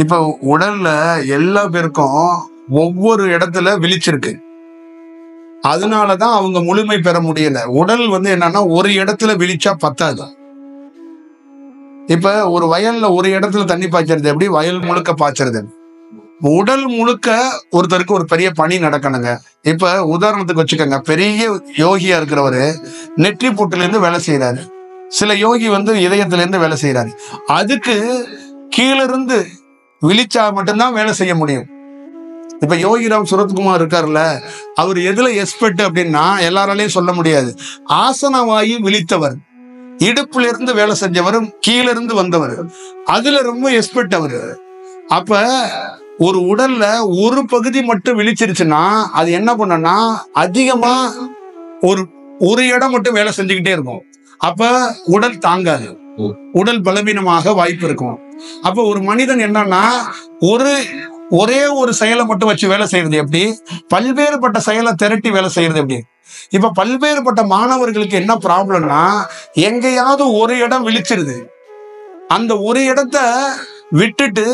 இப்ப உடல்ல எல்லா பேருக்கும் ஒவ்வொரு இடத்துல விழிச்சிருக்கு. அதனாலதான் அவங்க முழுமை பெற முடியல. உடல் என்னன்னா ஒரு இடத்துல விழிச்சா பத்தாது. இப்ப ஒரு வயல்ல ஒரு இடத்துல தண்ணி பாய்ச்சறது எப்படி, வயல் முழுக்க பாய்ச்சறது. உடல் முழுக்க ஒருத்தருக்கு ஒரு பெரிய பணி நடக்கணுங்க. இப்ப உதாரணத்துக்கு வச்சுக்கோங்க, பெரிய யோகியா இருக்கிறவரு நெற்றி பொட்டுல இருந்து வேலை செய்யறாரு. சில யோகி இதயத்துல இருந்து வேலை செய்யறாரு. அதுக்கு கீழ இருந்து விழிச்சா மட்டும்தான் வேலை செய்ய முடியும். இப்ப யோகிராம் சுரத்குமார் இருக்காருல்ல, அவர் எதுல எக்ஸ்பர்ட் அப்படின்னா எல்லாராலையும் சொல்ல முடியாது. ஆசனவாயு விழித்தவர், இடுப்புல இருந்து வேலை செஞ்சவர், கீழ இருந்து வந்தவர், அதுல ரொம்ப எக்ஸ்பர்ட் அவரு. அப்ப ஒரு உடல்ல ஒரு பகுதி மட்டும் விழிச்சிருச்சுன்னா அது என்ன பண்ணனா அதிகமா ஒரு இடம் மட்டும் வேலை செஞ்சுக்கிட்டே இருக்கும். அப்ப உடல் தாங்காது, உடல் பலவீனமாக வாய்ப்பு இருக்கும். அப்ப ஒரு மனிதன் என்னன்னா ஒரே ஒரு செயலை மட்டும் வச்சு வேலை செய்யறது எப்படி, பல்வேறுபட்ட செயலை திரட்டி வேலை செய்யறது எப்படி. இப்ப பல்வேறுபட்ட மாணவர்களுக்கு என்ன ப்ராப்ளம்னா, எங்கேயாவது ஒரு இடம் விழிச்சிருது, அந்த ஒரு இடத்த விட்டுட்டு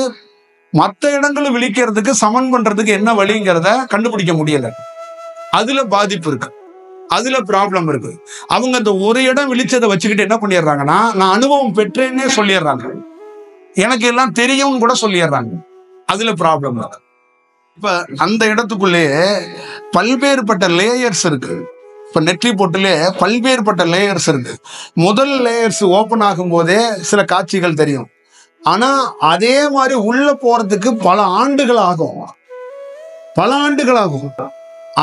மற்ற இடங்களும் விழிக்கிறதுக்கு சமன் பண்றதுக்கு என்ன வழிங்கிறத கண்டுபிடிக்க முடியல. அதுல பாதிப்பு இருக்கு, அதுல ப்ராப்ளம் இருக்கு. அவங்க அந்த ஒரு இடம் விழிச்சதை வச்சுக்கிட்டு என்ன பண்ணிடுறாங்கன்னா, நான் அனுபவம் பெற்றேன்னே சொல்லிடுறாங்க, எனக்கு எல்லாம் தெரியும்னு கூட சொல்லிடுறாங்க. அதுல ப்ராப்ளம் இருக்கு. இப்ப அந்த இடத்துக்குள்ளேயே பல்வேறுபட்ட லேயர்ஸ் இருக்கு. இப்ப நெற்றி பொட்டுலே பல்வேறுபட்ட லேயர்ஸ் இருக்கு. முதல் லேயர்ஸ் ஓபன் ஆகும் போதே சில காட்சிகள் தெரியும். ஆனா அதே மாதிரி உள்ள போறதுக்கு பல ஆண்டுகள் ஆகும்.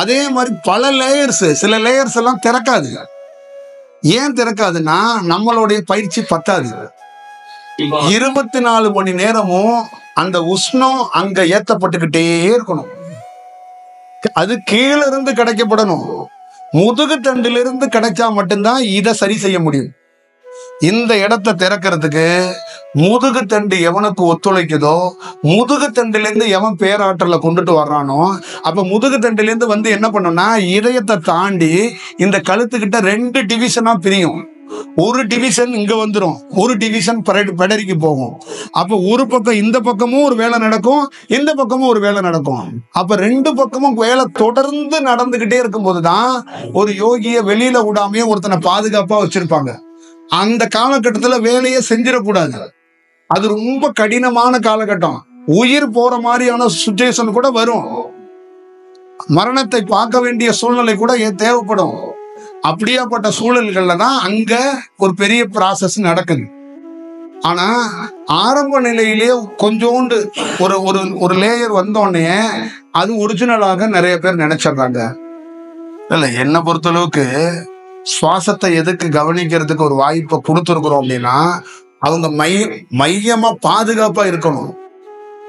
அதே மாதிரி பல லேயர்ஸ், சில லேயர்ஸ் எல்லாம் திறக்காது. ஏன் திறக்காதுன்னா நம்மளுடைய பயிற்சி பத்தாது. 24 மணி நேரமும் அந்த உஷ்ணம் அங்க ஏத்தப்பட்டுக்கிட்டே இருக்கணும். அது கீழ இருந்து கிடைக்கப்படணும். முதுகு தண்டிலிருந்து கிடைச்சா மட்டும்தான் இதை சரி செய்ய முடியும். இந்த இடத்தை திறக்கிறதுக்கு முதுகு தண்டு எவனுக்கு ஒத்துழைக்குதோ, முதுகு தண்டுல இருந்து எவன் பேராற்றல கொண்டுட்டு வர்றானோ, அப்ப முதுகு தண்டுல இருந்து என்ன பண்ணும்னா இதயத்தை தாண்டி இந்த கழுத்துக்கிட்ட 2 டிவிஷனா பிரியும். ஒரு டிவிஷன் இங்க வந்துடும், ஒரு டிவிஷன் பெடரிக்கு போகும். அப்ப ஒரு பக்கம் இந்த பக்கமும் ஒரு வேலை நடக்கும், இந்த பக்கமும் ஒரு வேலை நடக்கும். அப்ப 2 பக்கமும் வேலை தொடர்ந்து நடந்துகிட்டே இருக்கும் போதுதான் ஒரு யோகிய வெளியில விடாமையே ஒருத்தனை பாதுகாப்பா வச்சிருப்பாங்க. அந்த காலகட்டத்துல வேலையை செஞ்சிடக்கூடாது. அது ரொம்ப கடினமான காலகட்டம். உயிர் போற மாதிரியான சுச்சுவேஷன் கூட வரும், மரணத்தை பார்க்க வேண்டிய சூழ்நிலை கூட தேவைப்படும். அப்படியாப்பட்ட சூழல்கள்ல தான் அங்க ஒரு பெரிய ப்ராசஸ் நடக்குது. ஆனா ஆரம்ப நிலையிலேயே கொஞ்சோண்டு ஒரு லேயர் வந்தோடனே அது ஒரிஜினலாக நிறைய பேர் நினைச்சிடுறாங்க. இல்ல, என்னை பொறுத்தளவுக்கு சுவாசத்தை எதுக்கு கவனிக்கிறதுக்கு ஒரு வாய்ப்பை கொடுத்துருக்குறோம் அப்படின்னா, அவங்க மையமா பாதுகாப்பா இருக்கணும்.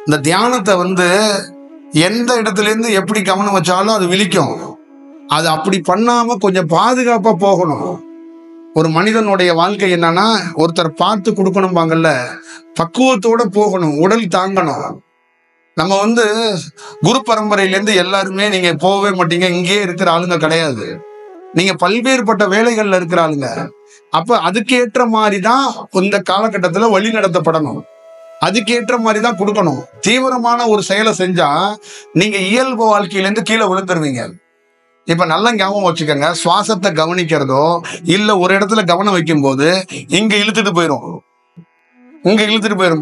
இந்த தியானத்தை எந்த இடத்துல இருந்து எப்படி கவனம் வச்சாலும் அது விழிக்கும். அது அப்படி பண்ணாம கொஞ்சம் பாதுகாப்பா போகணும். ஒரு மனிதனுடைய வாழ்க்கை என்னன்னா, ஒருத்தர் பார்த்து கொடுக்கணும்பாங்கல்ல, பக்குவத்தோட போகணும், உடல் தாங்கணும். நம்ம குரு பரம்பரையிலேருந்து எல்லாருமே நீங்க போகவே மாட்டீங்க, இங்கே இருக்கிற ஆளுங்க கிடையாது. நீங்க பல்வேறுபட்ட வேலைகள்ல இருக்கிற ஆளுங்க. அப்ப அதுக்கேற்ற மாதிரிதான் இந்த காலகட்டத்துல வழி நடத்தப்படணும், அதுக்கேற்ற மாதிரிதான் கொடுக்கணும். தீவிரமான ஒரு செயலை செஞ்சா நீங்க இயல்பு வாழ்க்கையிலேருந்து கீழே விழுந்துருவீங்க. இப்ப நல்ல ஞாபகம் வச்சுக்கோங்க, சுவாசத்தை கவனிக்கிறதோ இல்ல ஒரு இடத்துல கவனம் வைக்கும் போது இங்க இழுத்துட்டு போயிரும்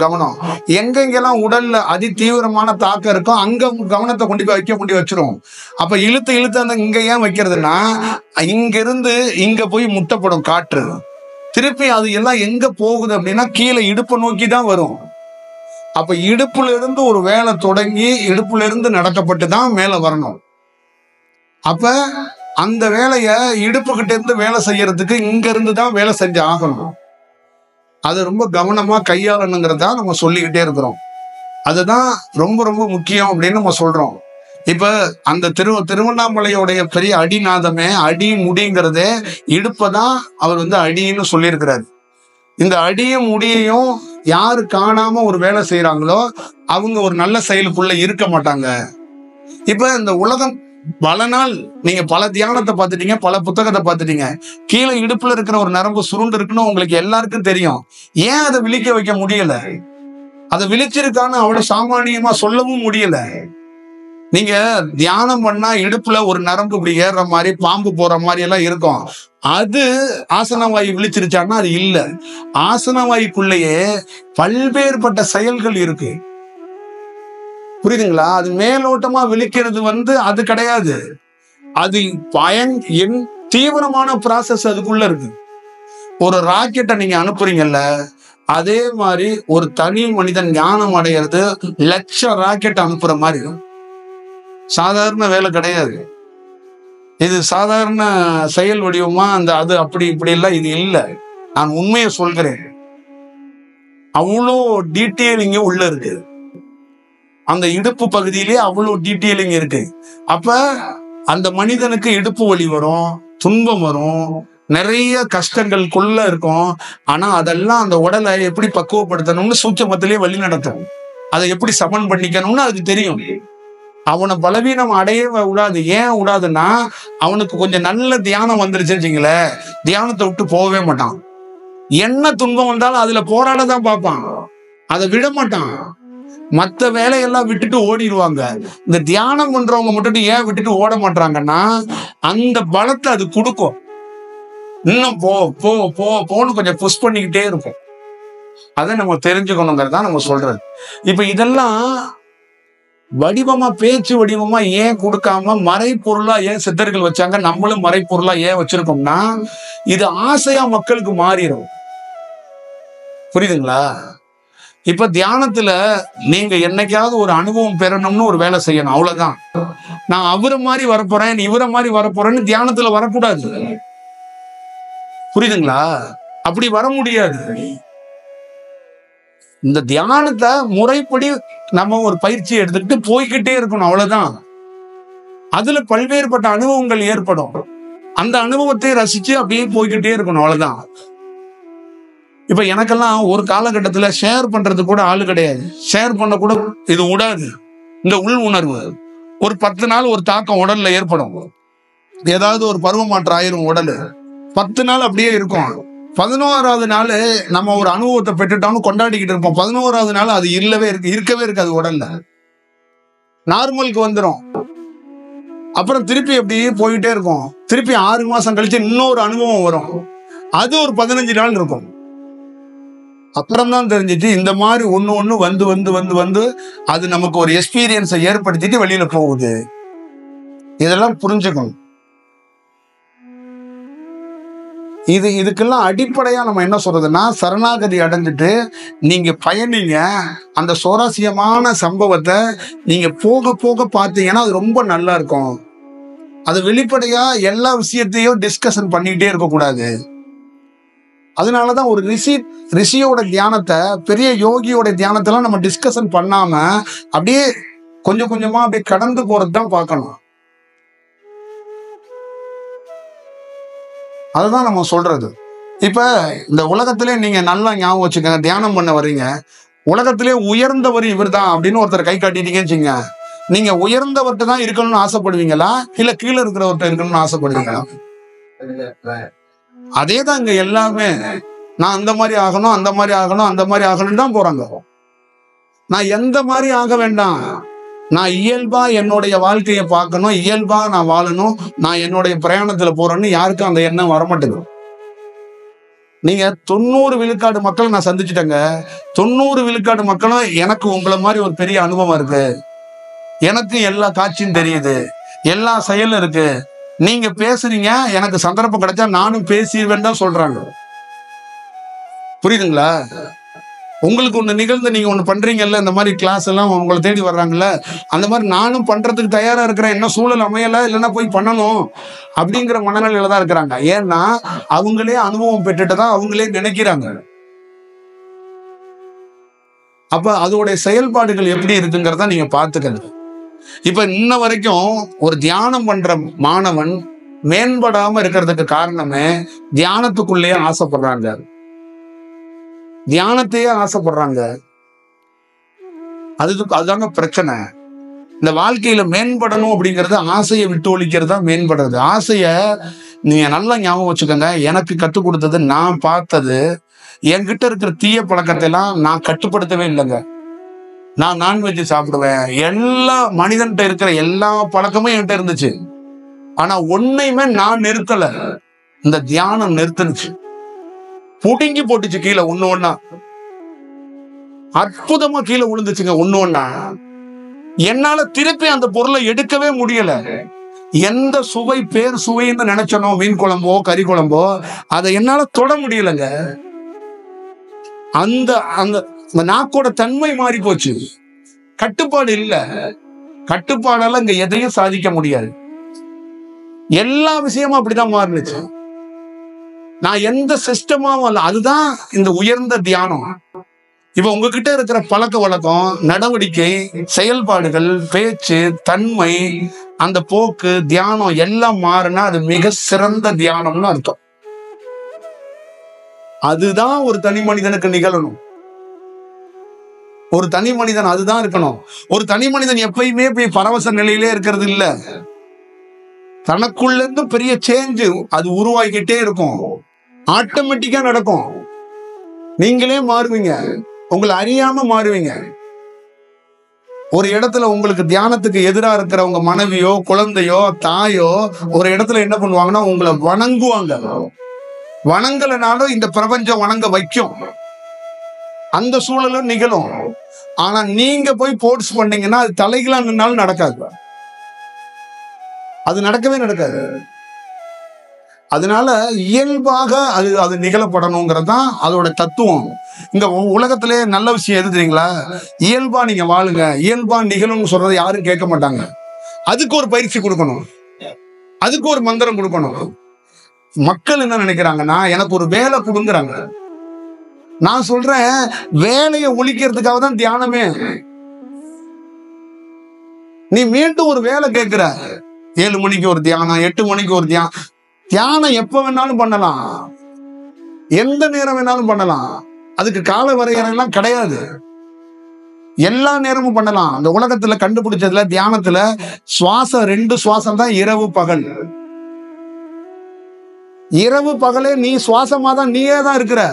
கவனம். எங்கெங்கெல்லாம் உடல்ல அதி தீவிரமான தாக்கம் இருக்கோ அங்க கவனத்தை கொண்டு போய் வைக்க முடிய வச்சிரும். அப்ப இழுத்து அந்த இங்க ஏன் வைக்கிறதுனா, இங்க இருந்து இங்க போய் முட்டப்படும் காற்று, திருப்பி அது எல்லாம் எங்க போகுது அப்படின்னா கீழே இடுப்பை நோக்கி தான் வரும். அப்ப இடுப்புல இருந்து ஒரு வேலை தொடங்கி இடுப்புல இருந்து நடக்கப்பட்டு தான் மேல வரணும். அப்ப அந்த வேலைய இடுப்புகிட்ட இருந்து வேலை செய்யறதுக்கு இங்க இருந்து தான் வேலை செஞ்சு ஆகணும். அது ரொம்ப கவனமா கையாளணுங்கிறதா நம்ம சொல்லிக்கிட்டே இருக்கிறோம். அதுதான் ரொம்ப ரொம்ப முக்கியம் அப்படின்னு நம்ம சொல்றோம். இப்ப அந்த திருவண்ணாமலையோடைய பெரிய அடிநாதமே அடி முடிங்கிறதே இடுப்பதான் அவர் அடின்னு சொல்லியிருக்கிறாரு. இந்த அடியும் முடியையும் யாரு காணாம ஒரு வேலை செய்யறாங்களோ அவங்க ஒரு நல்ல செயலுக்குள்ள இருக்க மாட்டாங்க. இப்ப இந்த உலகம் பல நாள் நீங்க பல தியானத்தை பார்த்துட்டீங்க, பல புத்தகத்தை பார்த்துட்டீங்க. கீழே இடுப்புல இருக்கிற ஒரு நரம்பு சுருண்டு இருக்குன்னு உங்களுக்கு எல்லாருக்கும் தெரியும். ஏன் அதை விழிக்க வைக்க முடியல? அதை விழிச்சிருக்கான்னு அவ்வளவு சாமானியமா சொல்லவும் முடியல. நீங்க தியானம் பண்ணா இடுப்புல ஒரு நரம்பு இப்படி ஏறுற மாதிரி, பாம்பு போற மாதிரி எல்லாம் இருக்கும். அது ஆசன வாயு விழிச்சிருச்சான்னா அது இல்ல. ஆசன வாயுக்குள்ளேயே பல்வேறுபட்ட செயல்கள் இருக்கு. புரியுதுங்களா? அது மேலோட்டமா விழிக்கிறது அது கிடையாது. அது தீவிரமான ப்ராசஸ் அதுக்குள்ள இருக்கு. ஒரு ராக்கெட்டை நீங்க அனுப்புறீங்கல்ல, அதே மாதிரி ஒரு தனி மனிதன் ஞானம் அடைகிறது லட்சம் ராக்கெட் அனுப்புற மாதிரி. சாதாரண வேலை கிடையாது இது. சாதாரண செயல் வடிவமா அது அப்படி இப்படி எல்லாம் இது இல்லை. நான் உண்மையை சொல்கிறேன். அவ்வளோ டீட்டெயிலிங்க உள்ள இருக்கு. அந்த இடுப்பு பகுதியிலே அவ்வளவு டீட்டெயிலிங் இருக்கு. அப்ப அந்த மனிதனுக்கு இடுப்பு வலி வரும், துன்பம் வரும், நிறைய கஷ்டங்களுக்குள்ள இருக்கும். ஆனா அதெல்லாம் அந்த உடலை எப்படி பக்குவப்படுத்தணும்னு சூட்சமத்திலேயே வழி நடத்தும். அதை எப்படி சமன் பண்ணிக்கணும்னு அதுக்கு தெரியும். அவனை பலவீனம் அடையவே விடாது. ஏன் விடாதுன்னா, அவனுக்கு கொஞ்சம் நல்ல தியானம் வந்துருச்சுங்களே, தியானத்தை விட்டு போகவே மாட்டான். என்ன துன்பம் வந்தாலும் அதுல போராடதான் பார்ப்பான், அதை விட மாட்டான். மற்ற வேலையெல்லாம் விட்டுட்டு ஓடிடுவாங்க. இந்த தியானம் பண்றவங்க மட்டும் ஏன் விட்டுட்டு ஓட மாட்டாங்கன்னா, அந்த பலத்தை அது கொடுக்கும். இன்னும் போ போ போ போன்னு கொஞ்சம் புஷ் பண்ணிக்கிட்டே இருக்கும். அதை நம்ம தெரிஞ்சுக்கணுங்கிறதா நம்ம சொல்றது. இப்ப இதெல்லாம் வடிவமா, பேச்சு வடிவமா ஏன் கொடுக்காம மறைப்பொருளா ஏன் சித்தர்கள் வச்சாங்க, நம்மளும் மறைப்பொருளா ஏன் வச்சிருக்கோம்னா, இது ஆசையா மக்களுக்கு மாறிடும். புரியுதுங்களா? இப்ப தியானத்துல நீங்க என்னைக்காவது ஒரு அனுபவம் பெறணும்னு ஒரு வேலை செய்யணும், அவ்வளவுதான். நான் அவரை மாதிரி வரப்போறேன், இவரை மாதிரி வரப்போறேன்னு தியானத்துல வரக்கூடாது. புரியுதுங்களா? அப்படி வர முடியாது. இந்த தியானத்தை முறைப்படி நம்ம ஒரு பயிற்சி எடுத்துக்கிட்டு போய்கிட்டே இருக்கணும், அவ்வளவுதான். அதுல பல்வேறுபட்ட அனுபவங்கள் ஏற்படும். அந்த அனுபவத்தை ரசிச்சு அப்படியே போய்கிட்டே இருக்கணும், அவ்வளவுதான். இப்ப எனக்கெல்லாம் ஒரு காலகட்டத்துல ஷேர் பண்றது கூட ஆளு கிடையாது. ஷேர் பண்ண கூட இது விடாது. இந்த உள் உணர்வு ஒரு 10 நாள் ஒரு தாக்கம் உடல்ல ஏற்படும். ஏதாவது ஒரு பருவ மாற்றம் ஆயிரும் உடல். 10 நாள் அப்படியே இருக்கும். 11வது நாள் நம்ம ஒரு அனுபவத்தை பெற்றுட்டோம்னு கொண்டாடிக்கிட்டு இருப்போம். 11வது நாள் அது இருக்கவே இருக்காது உடல்ல. நார்மலுக்கு வந்துடும். அப்புறம் திருப்பி அப்படியே போயிட்டே இருக்கும். திருப்பி 6 மாசம் கழிச்சு இன்னொரு அனுபவம் வரும். அது ஒரு 15 நாள் இருக்கும். அப்புறம்தான் தெரிஞ்சிட்டு இந்த மாதிரி ஒண்ணு வந்து வந்து வந்து வந்து அது நமக்கு ஒரு எக்ஸ்பீரியன்ஸை ஏற்படுத்திட்டு வெளியில போகுது. இதெல்லாம் புரிஞ்சுக்கணும். இதுக்கெல்லாம் அடிப்படையா நம்ம என்ன சொல்றதுன்னா, சரணாகதி அடைஞ்சிட்டு நீங்க பயணிங்க. அந்த சுவாரஸ்யமான சம்பவத்தை நீங்க போக போக பார்த்தீங்கன்னா அது ரொம்ப நல்லா இருக்கும். அது வெளிப்படையா எல்லா விஷயத்தையும் டிஸ்கஷன் பண்ணிக்கிட்டே இருக்கக்கூடாது. அதனாலதான் ஒரு ரிஷியோட தியானத்தை, பெரிய யோகியோட தியானத்தெல்லாம் நம்ம டிஸ்கஷன் பண்ணாம அப்படியே கொஞ்சம் கொஞ்சமா அப்படியே கடந்து போறதுதான் பார்க்கணும். அதுதான் நம்ம சொல்றது. இப்ப இந்த உலகத்திலே நீங்க நல்லா ஞாபகம் வச்சுக்கோங்க, தியானம் பண்ண வர்றீங்க, உலகத்திலே உயர்ந்தவர் இவர் தான் அப்படின்னு ஒருத்தர் கை காட்டிட்டீங்கன்னு வச்சுங்க, நீங்க உயர்ந்தவர்கிட்ட தான் இருக்கணும்னு ஆசைப்படுவீங்களா, இல்ல கீழே இருக்கிறவர்கிட்ட இருக்கணும்னு ஆசைப்படுவீங்களா? அதேதான் இங்க எல்லாமே. நான் அந்த மாதிரி ஆகணும், அந்த மாதிரி ஆகணும், அந்த மாதிரி ஆகணும் தான் போறாங்க. நான் எந்த மாதிரி ஆக வேண்டாம். நான் இயல்பா என்னுடைய வாழ்க்கையை பார்க்கணும், இயல்பா நான் வாழணும், நான் என்னுடைய பிரயாணத்துல போறேன்னு யாருக்கும் அந்த எண்ணம் வரமாட்டேங்குது. நீங்க 90 விழுக்காடு மக்கள் நான் சந்திச்சுட்டேங்க. 90 விழுக்காடு மக்களும் எனக்கு உங்களை மாதிரி ஒரு பெரிய அனுபவம் இருக்கு, எனக்கு எல்லா காட்சியும் தெரியுது, எல்லா செயலும் இருக்கு, நீங்க பேசுறீங்க, எனக்கு சந்தர்ப்பம் கிடைச்சா நானும் பேசிடுவேன் தான் சொல்றாங்க. புரியுதுங்களா? உங்களுக்கு ஒண்ணு நிகழ்ந்து நீங்க ஒண்ணு பண்றீங்கல்ல, இந்த மாதிரி கிளாஸ் எல்லாம் உங்களை தேடி வர்றாங்கல்ல, அந்த மாதிரி நானும் பண்றதுக்கு தயாரா இருக்கிறேன். என்ன சூழல் அமையல, இல்லைன்னா போய் பண்ணணும் அப்படிங்கிற மனநிலையில தான் இருக்கிறாங்க. ஏன்னா அவங்களே அனுபவம் பெற்றுட்டு தான் அவங்களே நினைக்கிறாங்க. அப்ப அதோடைய செயல்பாடுகள் எப்படி இருக்குங்கிறத நீங்க பார்த்துக்கணும். இப்ப இன்ன வரைக்கும் ஒரு தியானம் பண்ற மாணவன் மேம்படாம இருக்கிறதுக்கு காரணமே தியானத்துக்குள்ளேயே ஆசைப்படுறாங்க, தியானத்தையே ஆசைப்படுறாங்க. அதுதாங்க பிரச்சனை. இந்த வாழ்க்கையில மேம்படணும் அப்படிங்கறது ஆசையை விட்டு ஒழிக்கிறதா மேம்படுறது. ஆசைய நீங்க நல்லா ஞாபகம் வச்சுக்கோங்க. எனக்கு கற்றுக் கொடுத்தது, நான் பார்த்தது, என்கிட்ட இருக்கிற தீய பழக்கத்தை எல்லாம் நான் கட்டுப்படுத்தவே இல்லைங்க. நான் நான்வெஜ் சாப்பிடுவேன். எல்லா மனிதன்கிட்ட இருக்கிற எல்லா பழக்கமும் என்கிட்ட இருந்துச்சு. ஆனா ஒன்னையுமே நான் நிறுத்தல, இந்த தியானம் நிறுத்துனுச்சு. புடுங்கி போட்டுச்சு கீழே ஒண்ணு ஒண்ணா. அற்புதமா கீழே விழுந்துச்சுங்க ஒண்ணு ஒண்ணா. என்னால திருப்பி அந்த பொருளை எடுக்கவே முடியல. எந்த சுவை பேர் சுவைன்னு நினைச்சனோ, மீன் குழம்போ கறி குழம்போ, அதை என்னால தொட முடியலங்க. அந்த அந்த நாக்கோட தன்மை மாறி போச்சு. கட்டுப்பாடு இல்ல. கட்டுப்பாடால இங்க எதையும் சாதிக்க முடியாது. எல்லா விஷயமும் அப்படிதான் மாறினுச்சு. நான் எந்த சிஸ்டமாவும் இல்ல. அதுதான் இந்த உயர்ந்த தியானம். இப்ப உங்ககிட்ட இருக்கிற பழக்க வழக்கம், நடவடிக்கை, செயல்பாடுகள், பேச்சு, தன்மை, அந்த போக்கு, தியானம் எல்லாம் மாறினா அது மிக சிறந்த தியானம்னு அர்த்தம். அதுதான் ஒரு தனி மனிதனுக்கு நிகழணும். ஒரு தனி மனிதன் அதுதான் இருக்கணும். ஒரு தனி மனிதன் எப்பயுமே போய் பரவச நிலையிலே இருக்கிறது இல்ல. தனக்குள்ள இருந்து பெரிய சேஞ்ச் அது உருவாக்கிட்டே இருக்கும். ஆட்டோமேட்டிக்கா நடக்கும். நீங்களே மாறுவீங்க, உங்களை அறியாம மாறுவீங்க. ஒரு இடத்துல உங்களுக்கு தியானத்துக்கு எதிராக இருக்கிற உங்க மனைவியோ குழந்தையோ தாயோ ஒரு இடத்துல என்ன பண்ணுவாங்கன்னா உங்களை வணங்குவாங்க. வணங்கலனாலும் இந்த பிரபஞ்சம் வணங்க வைக்கும். அந்த சூழலும் நிகழும். ஆனா நீங்க போய் போர்ஸ் பண்ணீங்கன்னா அது தலைகளா நின்னாலும் நடக்காது. அது நடக்கவே நடக்காது. அதனால இயல்பாக அது நிகழப்படணுங்கிறது தான் அதோட தத்துவம். இங்க உலகத்திலே நல்ல விஷயம் எது தெரியுங்களா? இயல்பா நீங்க வாழுங்க, இயல்பா நிகழும்னு சொல்றதை யாரும் கேட்க மாட்டாங்க. அதுக்கு ஒரு பயிற்சி கொடுக்கணும், அதுக்கு ஒரு மந்திரம் கொடுக்கணும். மக்கள் என்ன நினைக்கிறாங்கன்னா எனக்கு ஒரு வேலை கொடுங்கிறாங்க. நான் சொல்றேன், வேலையை ஒழிக்கிறதுக்காக தான் தியானமே. நீ மீண்டும் ஒரு வேலை கேட்கிற, 7 மணிக்கு ஒரு தியானம், 8 மணிக்கு ஒரு தியானம். தியானம் எப்ப வேணாலும் பண்ணலாம், எந்த நேரம் வேணாலும் பண்ணலாம். அதுக்கு கால வரையறையெல்லாம் கிடையாது. எல்லா நேரமும் பண்ணலாம். அந்த உலகத்துல கண்டுபிடிச்சதுல தியானத்துல சுவாசம் 2 சுவாசம் தான், இரவு பகல். இரவு பகலே நீ சுவாசமா தான், நீயே தான் இருக்கிற.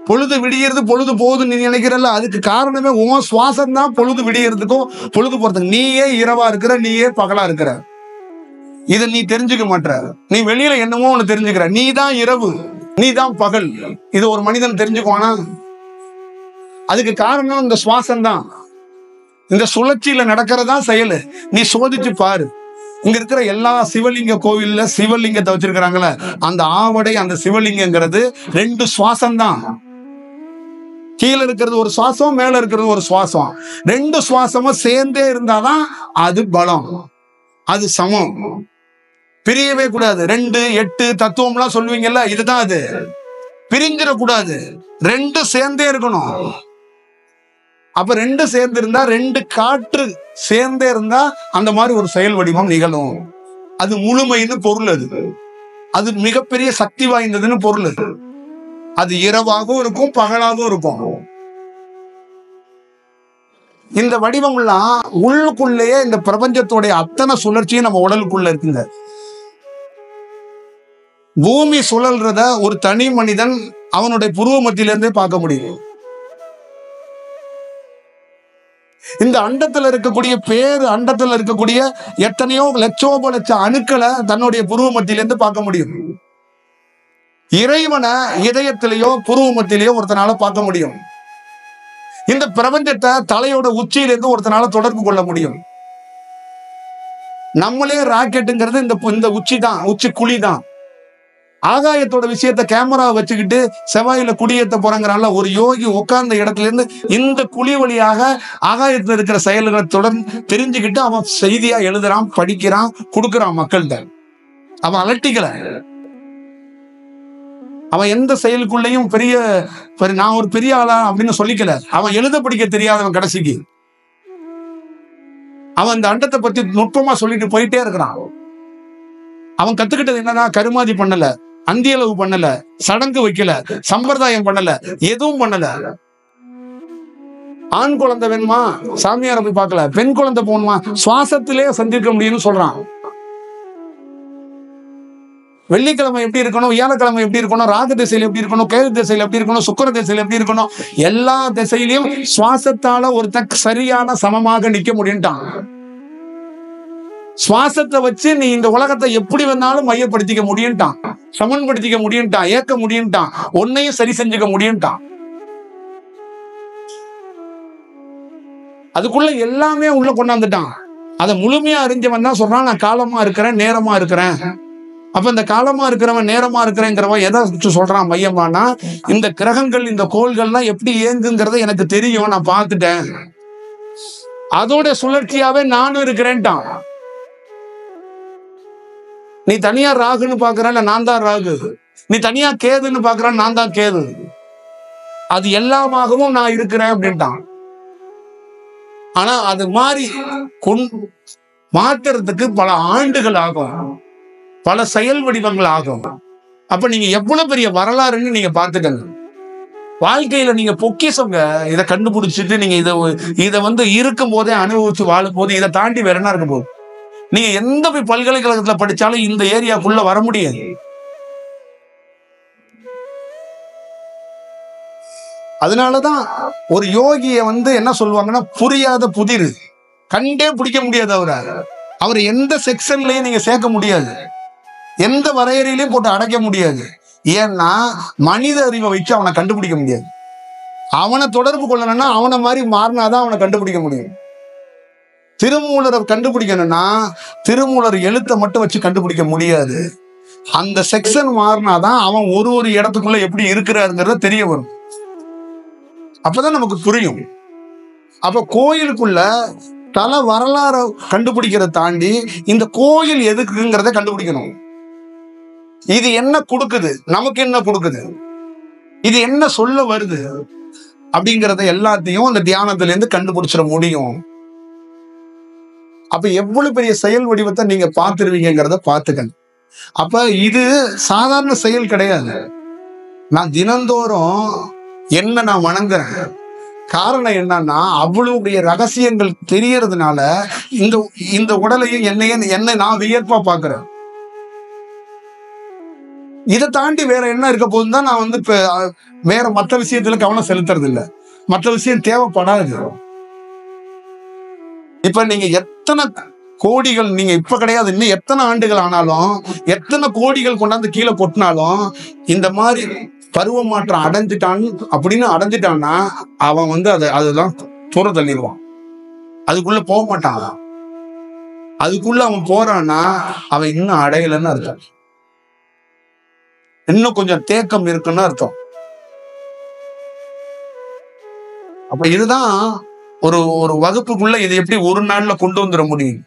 பொழுது விடியறது பொழுது போகுது நீ நினைக்கிறல்ல, அதுக்கு காரணமே உன் சுவாசம் தான். பொழுது விடியறதுக்கும் பொழுது போறதுக்கு நீயே இரவா இருக்கிற, நீயே பகலா இருக்கிற. இதை நீ தெரிஞ்சுக்க மாட்ட. நீ வெளியில என்னமோ ஒண்ணு தெரிஞ்சுக்கிற. நீ தான் இரவு, நீ தான் பகல். இது ஒரு மனிதன் தெரிஞ்சுக்குவானா? அதுக்கு காரணம் இந்த சுவாசம் தான். இந்த சுழற்சியில நடக்கிறதா செயல். நீ சோதிச்சு பாரு. இங்க இருக்கிற எல்லா சிவலிங்க கோவில்ல சிவலிங்கத்தை வச்சிருக்கிறாங்களே, அந்த ஆவடை அந்த சிவலிங்கங்கிறது 2 சுவாசம் தான். கீழே இருக்கிறது ஒரு சுவாசம், மேல இருக்கிறது ஒரு சுவாசம். 2 சுவாசமும் சேர்ந்தே இருந்தாதான் அது பலம், அது சமம். பிரியவே கூடாது. 2, 8 தத்துவம்லாம் சொல்லுவீங்கல்ல, இதுதான் அது. பிரிஞ்சிடக்கூடாது. 2 சேர்ந்தே இருக்கணும். அப்ப 2 சேர்ந்து இருந்தா, 2 காற்று சேர்ந்தே இருந்தா அந்த மாதிரி ஒரு செயல் வடிவம் நிகழும். அது முழுமைன்னு பொருள். அது மிகப்பெரிய சக்தி வாய்ந்ததுன்னு பொருள். அது இரவாகவும் இருக்கும், பகலாகவும் இருக்கும். இந்த வடிவம் எல்லாம் உள்ளுக்குள்ளேயே இந்த பிரபஞ்சத்தோடைய அத்தனை சுழற்சியும் நம்ம உடலுக்குள்ள இருக்குங்க. பூமி சுழல்றத ஒரு தனி மனிதன் அவனுடைய புருவ மத்தியிலிருந்தே பார்க்க முடியும். இந்த அண்டத்துல இருக்கக்கூடிய அண்டத்துல இருக்கக்கூடிய எத்தனையோ லட்சோப லட்ச அணுக்களை தன்னுடைய புருவ மத்தியிலிருந்து பார்க்க முடியும். இறைவனை இதயத்திலேயோ புருவ மத்தியிலேயோ ஒருத்தனால பார்க்க முடியும். இந்த பிரபஞ்சத்தை தலையோட உச்சியிலிருந்து ஒருத்தனால தொடர்பு கொள்ள முடியும். நம்மளே ராக்கெட்டுங்கிறது இந்த உச்சி தான், உச்சி குழி தான். ஆகாயத்தோட விஷயத்த கேமரா வச்சுக்கிட்டு செவ்வாயில குடியேற்ற போறாங்கிறான்ல, ஒரு யோகி உட்கார்ந்த இடத்துல இருந்து இந்த குழி வழியாக ஆகாயத்துல இருக்கிற செயல்களை தொடர்ந்து தெரிஞ்சுக்கிட்டு அவன் செய்தியா எழுதுறான், படிக்கிறான், கொடுக்குறான் மக்கள்கிட்ட. அவன் அலட்டிக்கல. அவன் எந்த செயலுக்குள்ளேயும் நான் ஒரு பெரிய ஆளா அப்படின்னு சொல்லிக்கல. அவன் எழுத படிக்க தெரியாதவன் கடைசிக்கு. அவன் இந்த அண்டத்தை பத்தி நுட்பமா சொல்லிட்டு போயிட்டே இருக்கிறான். அவன் கத்துக்கிட்டது என்னன்னா, கருமாதி பண்ணல, அந்தியளவு பண்ணல, சடங்கு வைக்கல, சம்பிரதாயம் பண்ணல, எதுவும் பண்ணல. ஆண் குழந்தை வேணுமா, சாமியாரை போய் பார்க்கல. பெண் குழந்தை போகணுமா, சுவாசத்திலே சந்திக்க முடியும்னு சொல்றான். வெள்ளிக்கிழமை எப்படி இருக்கணும், வியாழக்கிழமை எப்படி இருக்கணும், ராகு திசையில எப்படி இருக்கணும், கேது திசையில எப்படி இருக்கணும், சுக்கிர திசையில எப்படி இருக்கணும், எல்லா திசையிலையும் சுவாசத்தால ஒருத்தன் சரியான சமமாக நிக்க முடியும்ட்டான். சுவாசத்தை வச்சு நீ இந்த உலகத்தை எப்படி வேணாலும் மையப்படுத்திக்க முடியும்ட்டான், சமன்படுத்திக்க முடியும்ட்டான், ஏற்க முடியும்ட்டான், ஒன்னையும் சரி செஞ்சுக்க முடியும்ட்டான். அதுக்குள்ள எல்லாமே உள்ள கொண்டாந்துட்டான். அதை முழுமையா அறிஞ்சவன் தான் சொல்றான், நான் காலமா இருக்கிறேன், நேரமா இருக்கிறேன். அப்ப இந்த காலமா இருக்கிறவன், நேரமா இருக்கிறேங்கிறவன் எதை சொல்றான் மையமானா, இந்த கிரகங்கள், இந்த கோள்கள்லாம் எப்படி இயங்குங்கிறத எனக்கு தெரியும், நான் பார்த்துட்டேன், அதோட சுழற்சியாவே நானும் இருக்கிறேன்ட்டான். நீ தனியா ராகுன்னு பாக்குற, நான் தான் ராகு. நீ தனியா கேதுன்னு பாக்குற, நான் தான் கேது. அது எல்லாமாகவும் நான் இருக்கிறேன் அப்படின்ட்டான். ஆனா அது மாதிரி மாற்றுறதுக்கு பல ஆண்டுகள் ஆகும், பல செயல் வடிவங்கள் ஆகும். அப்ப நீங்க எவ்வளவு பெரிய வரலாறுன்னு நீங்க பார்த்துக்கங்க. வாழ்க்கையில நீங்க பொக்கிஷங்க இதை கண்டுபிடிச்சிட்டு நீங்க இதை இருக்கும் போதே அனுபவிச்சு வாழும் போது இதை தாண்டி வேற என்ன இருக்க போகுது? நீங்க எந்த போய் பல்கலைக்கழகத்துல படிச்சாலும் இந்த ஏரியாக்குள்ள வர முடியாது. அதனாலதான் ஒரு யோகிய என்ன சொல்லுவாங்கன்னா, புரியாத புதிர், கண்டே பிடிக்க முடியாது. அவரை எந்த செக்ஷன்லயும் நீங்க சேர்க்க முடியாது, எந்த வரையறையிலையும் போட்டு அடைக்க முடியாது. ஏன்னா மனித அறிவை வச்சு அவனை கண்டுபிடிக்க முடியாது. அவனை தொடர்பு கொள்ளணும்னா அவனை மாதிரி மாறினாதான் அவனை கண்டுபிடிக்க முடியும். திருமூலரை கண்டுபிடிக்கணும்னா திருமூலர் எழுத்தை மட்டும் வச்சு கண்டுபிடிக்க முடியாது. அந்த செக்ஷன் மாறினாதான் அவன் ஒரு இடத்துக்குள்ள எப்படி இருக்கிறாருங்கிறத தெரிய வரும். அப்பதான் நமக்கு புரியும். அப்ப கோயிலுக்குள்ள தல வரலாறு கண்டுபிடிக்கிறத தாண்டி இந்த கோயில் எதுக்குங்கிறத கண்டுபிடிக்கணும். இது என்ன கொடுக்குது, நமக்கு என்ன கொடுக்குது, இது என்ன சொல்ல வருது அப்படிங்கிறத எல்லாத்தையும் அந்த தியானத்துல இருந்து கண்டுபிடிச்சிட முடியும். அப்ப எவ்வளவு பெரிய செயல் வடிவத்தை நீங்க பார்த்துருவீங்கிறத பார்த்துக்கணும். அப்ப இது சாதாரண செயல் கிடையாது. நான் தினந்தோறும் நான் வணங்குறேன். காரணம் என்னன்னா, அவ்வளவுடைய ரகசியங்கள் தெரியறதுனால இந்த உடலையும் என்னை நான் வியப்பா பாக்குறேன். இதை தாண்டி வேற என்ன இருக்க போதுன்னு தான் நான் வேற மற்ற விஷயத்துல கவனம் செலுத்துறது இல்லை. மற்ற விஷயம் தேவைப்படாது. இப்ப நீங்க எத்தனை கோடிகள், நீங்க இப்ப கிடையாது, இன்னும் எத்தனை ஆண்டுகள் ஆனாலும், எத்தனை கோடிகள் கொண்டாந்து கீழே கொட்டினாலும், இந்த மாதிரி பருவ மாற்றம் அடைஞ்சிட்டான்னா அவன் அதெல்லாம் தூர தள்ளிடுவான். அதுக்குள்ள போக மாட்டான். அதுக்குள்ள அவன் போறான்னா அவன் இன்னும் அடையலன்னு அர்த்தம், இன்னும் கொஞ்சம் தேக்கம் இருக்குன்னு அர்த்தம். அப்ப இதுதான் ஒரு வகுப்புக்குள்ள இதை எப்படி ஒரு நாள்ல கொண்டு வந்துட முடியும்.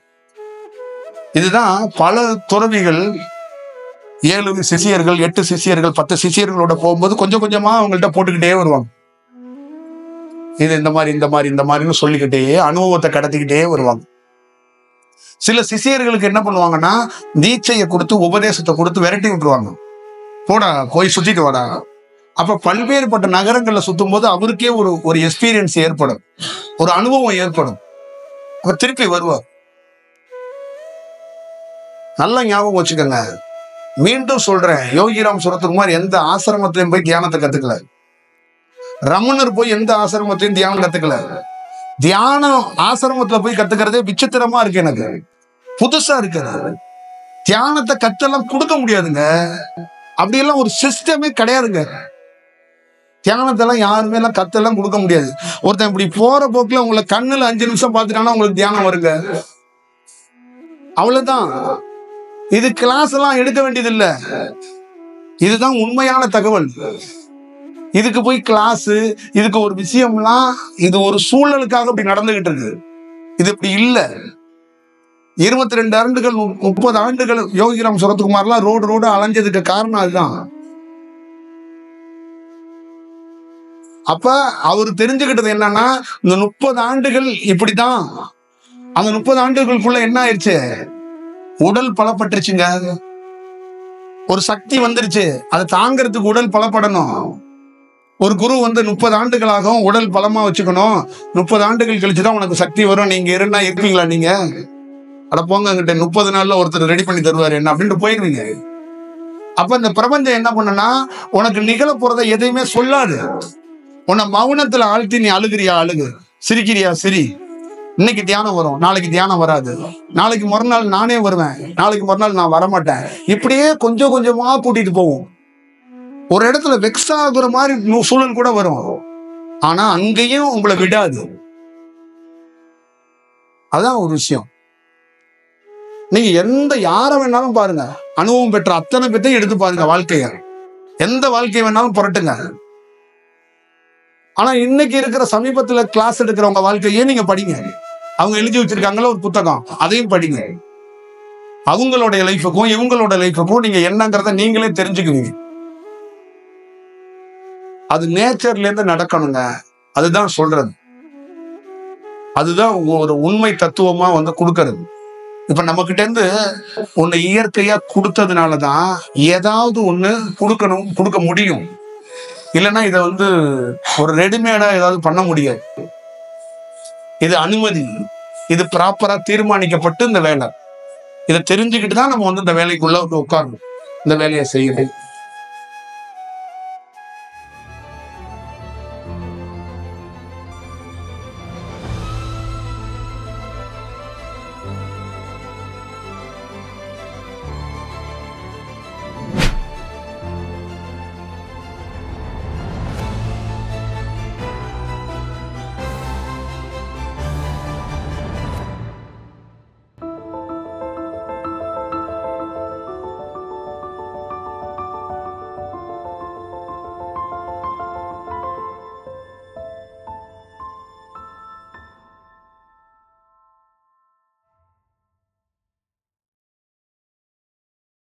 இதுதான் பல துறவிகள் 7 சிஷியர்கள், 8 சிஷியர்கள், 10 சிஷியர்களோட போகும்போது கொஞ்சம் கொஞ்சமா அவங்கள்ட்ட போட்டுக்கிட்டே வருவாங்க. இது இந்த மாதிரின்னு சொல்லிக்கிட்டே அனுபவத்தை கடத்திக்கிட்டே வருவாங்க. சில சிஷியர்களுக்கு என்ன பண்ணுவாங்கன்னா, தீட்சையை கொடுத்து உபதேசத்தை கொடுத்து விரட்டி விட்டுருவாங்க. போடா, போய் சுத்திட்டு வாடா. அப்ப பல்வேறுபட்ட நகரங்கள்ல சுத்தும் போது அவருக்கே ஒரு எக்ஸ்பீரியன்ஸ் ஏற்படும், ஒரு அனுபவம் ஏற்படும். அவர் திருப்பி வருவார். நல்லா ஞாபகம் வச்சுக்கோங்க. மீண்டும் சொல்றேன், யோகிராம் சுரத்குமார் எந்த ஆசிரமத்திலையும் போய் தியானத்தை கத்துக்கல. ரமணர் போய் எந்த ஆசிரமத்திலையும் தியானம் கத்துக்கல. தியானம் ஆசிரமத்துல போய் கத்துக்கிறதே விசித்திரமா இருக்கு, எனக்கு புதுசா இருக்கிறது. தியானத்தை கத்தெல்லாம் கொடுக்க முடியாதுங்க. அப்படியெல்லாம் ஒரு சிஸ்டமே கிடையாதுங்க. தியானத்தெல்லாம் யாருமே எல்லாம் கத்தெல்லாம் கொடுக்க முடியாது. ஒருத்தன் இப்படி போற போக்குல உங்களை கண்ணுல 5 நிமிஷம் பார்த்துட்டானா உங்களுக்கு தியானம் வருங்க, அவ்வளவுதான். இது கிளாஸ் எல்லாம் எடுக்க வேண்டியது இல்ல. இதுதான் உண்மையான தகவல். இதுக்கு போய் கிளாஸ், இதுக்கு ஒரு விஷயம்லாம், இது ஒரு சூழலுக்காக இப்படி நடந்துகிட்டு இருக்கு. இது இப்படி இல்ல. 22 ஆண்டுகள் 30 ஆண்டுகள் யோகிராம் சுரத்குமார்லாம் ரோடு அலைஞ்சதுக்கு காரணம் அதுதான். அப்ப அவரு தெரிஞ்சுக்கிட்டது என்னன்னா, இந்த 30 ஆண்டுகள் இப்படிதான். அந்த 30 ஆண்டுகளுக்குள்ள என்ன ஆயிடுச்சு, உடல் பலப்பட்டுருச்சுங்க. ஒரு சக்தி வந்துருச்சு, அதை தாங்கிறதுக்கு உடல் பலப்படணும். ஒரு குரு 30 ஆண்டுகளாகவும் உடல் பலமா வச்சுக்கணும். 30 ஆண்டுகள் கழிச்சுதான் உனக்கு சக்தி வரும். நீங்க இருந்தா இருப்பீங்களா? நீங்க அட போங்க, அங்கிட்ட 30 நாள்ல ஒருத்தர் ரெடி பண்ணி தருவாரு என்ன அப்படின்ட்டு போயிருவீங்க. அப்ப இந்த பிரபஞ்சம் என்ன பண்ணுனா உனக்கு நிகழ போறதை எதையுமே சொல்லாது. உன்னை மௌனத்துல ஆழ்த்தி நீ அழுகிறியா அழுகு, சிரிக்கிறியா சிரி. இன்னைக்கு தியானம் வரும், நாளைக்கு தியானம் வராது, நாளைக்கு மறுநாள் நானே வருவேன், நாளைக்கு மறுநாள் நான் வரமாட்டேன். இப்படியே கொஞ்சம் கொஞ்சமா கூட்டிட்டு போவோம். ஒரு இடத்துல வெக்ஸ் ஆகுற மாதிரி சூழல் கூட வரும். ஆனா அங்கேயும் உங்களை விடாது. அதான் ஒரு விஷயம். நீங்க யாரை வேணாலும் பாருங்க, அனுபவம் பெற்ற அத்தனை பேர்த்தையும் எடுத்து பாருங்க, வாழ்க்கைய எந்த வாழ்க்கையை வேணாலும் புரட்டுங்க. ஆனா இன்னைக்கு இருக்கிற சமீபத்துல கிளாஸ் எடுக்கிறவங்க வாழ்க்கையே நீங்க படிங்க. அவங்க எழுதி வச்சிருக்காங்களா ஒரு புத்தகம், அதையும் படிங்க. அவங்களுடைய லைஃபுக்கும் இவங்களோட லைஃபுக்கும் நீங்க என்னங்கிறத நீங்களே தெரிஞ்சுக்குவீங்க. அது நேச்சர்ல இருந்து நடக்கணுங்க. அதுதான் சொல்றது. அதுதான் ஒரு உண்மை தத்துவமா கொடுக்கறது. இப்ப நம்ம கிட்ட இருந்து ஒண்ணு இயற்கையா கொடுத்ததுனாலதான் ஏதாவது ஒண்ணு கொடுக்க முடியும். இல்லைன்னா இதை ஒரு ரெடிமேடா ஏதாவது பண்ண முடியாது. இது அனுமதி, இது ப்ராப்பரா தீர்மானிக்கப்பட்டு இந்த வேலை. இதை தெரிஞ்சுக்கிட்டு தான் நம்ம இந்த வேலைக்குள்ள உட்காரணும், இந்த வேலையை செய்யணும்.